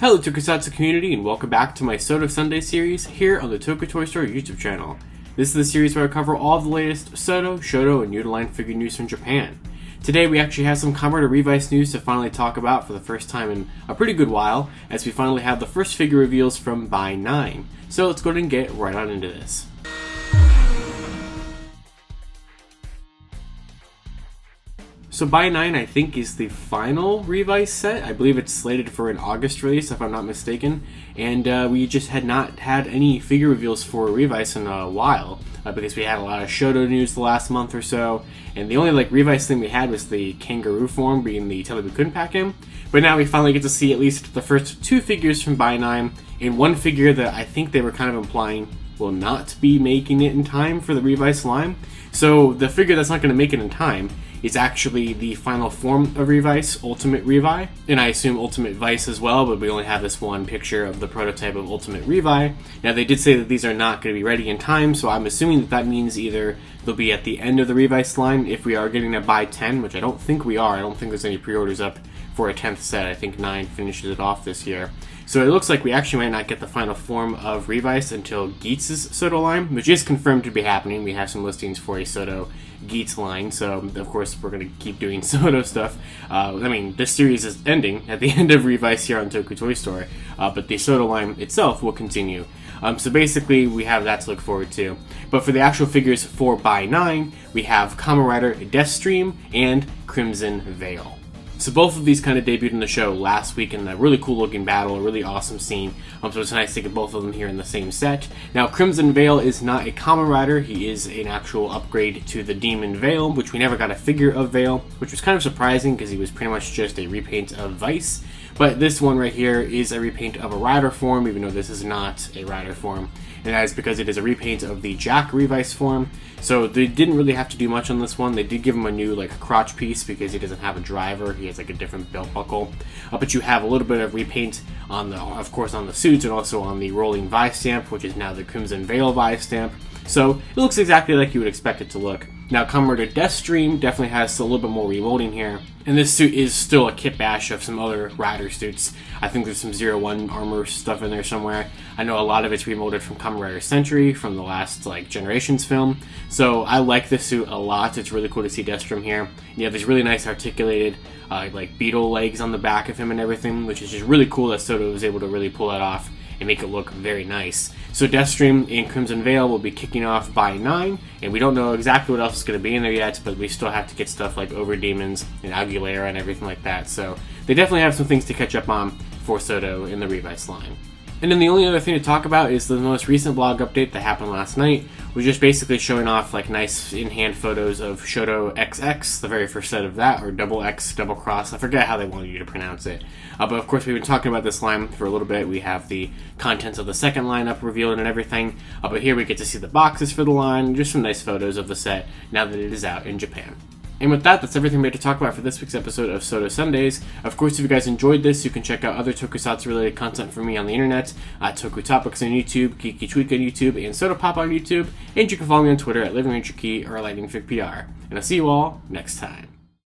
Hello Tokusatsu community and welcome back to my SODO Sunday series here on the Toku Toy Store YouTube channel. This is the series where I cover all the latest SODO, SHODO, and Udaline figure news from Japan. Today we actually have some Kamen Rider Revice news to finally talk about for the first time in a pretty good while, as we finally have the first figure reveals from Buy 9. So let's go ahead and get right on into this. So Buy 9, I think, is the final Revice set. I believe it's slated for an August release, if I'm not mistaken. And we just had not had any figure reveals for Revice in a while, because we had a lot of SHODO news the last month or so. And the only Revice thing we had was the kangaroo form being the Telebukun pack-in. But now we finally get to see at least the first two figures from Buy 9, and one figure that I think they were kind of implying will not be making it in time for the Revice line. So the figure that's not going to make it in time is actually the final form of Revice, Ultimate Revi, and I assume Ultimate Vice as well, but we only have this one picture of the prototype of Ultimate Revi. Now they did say that these are not going to be ready in time, so I'm assuming that means either they'll be at the end of the Revice line if we are getting a Buy 10, which I don't think we are. I don't think there's any pre-orders up for a 10th set. I think 9 finishes it off this year. So it looks like we actually might not get the final form of Revice until Geats' SODO line, which is confirmed to be happening. We have some listings for a SODO Geats line, so of course we're going to keep doing SODO stuff. This series is ending at the end of Revice here on Toku Toy Store, but the SODO line itself will continue. So basically we have that to look forward to. But for the actual figures for Buy 9, we have Kamen Rider Deathstream and Crimson Veil. So both of these kind of debuted in the show last week in a really cool looking battle, a really awesome scene. So it's nice to get both of them here in the same set. Now Crimson Veil is not a Kamen Rider, he is an actual upgrade to the Demon Veil, which we never got a figure of Veil, which was kind of surprising because he was pretty much just a repaint of Vice. But this one right here is a repaint of a Rider form, even though this is not a Rider form. And that is because it is a repaint of the Jack Revice form. So they didn't really have to do much on this one. They did give him a new crotch piece because he doesn't have a driver. He has a different belt buckle. But you have a little bit of repaint on of course on the suits and also on the rolling Vice stamp, which is now the Crimson Veil Vice stamp. So it looks exactly like you would expect it to look. Now Kamen Rider Deathstream definitely has a little bit more remolding here. And this suit is still a kit bash of some other Rider suits. I think there's some 01 armor stuff in there somewhere. I know a lot of it's remolded from Kamen Rider Century from the last Generations film. So I like this suit a lot. It's really cool to see Deathstream here. You have these really nice articulated beetle legs on the back of him and everything, which is just really cool that SODO was able to really pull that off and make it look very nice. So Deathstream and Crimson Veil will be kicking off Buy 9, and we don't know exactly what else is going to be in there yet, but we still have to get stuff like Over Demons and Aguilera and everything like that. So they definitely have some things to catch up on for SODO in the Revice line. And then the only other thing to talk about is the most recent blog update that happened last night, which is basically showing off nice in-hand photos of SHODO XX, the very first set of that, or Double X, Double Cross, I forget how they wanted you to pronounce it. But of course we've been talking about this line for a little bit. We have the contents of the second lineup revealed and everything, but here we get to see the boxes for the line, just some nice photos of the set now that it is out in Japan. And with that, that's everything we had to talk about for this week's episode of SODO Sundays. Of course, if you guys enjoyed this, you can check out other Tokusatsu-related content from me on the internet, Toku Topics on YouTube, Geeky Tweak on YouTube, and SODO Pop on YouTube, and you can follow me on Twitter at LivingRangerKey or LightningFigPR. And I'll see you all next time.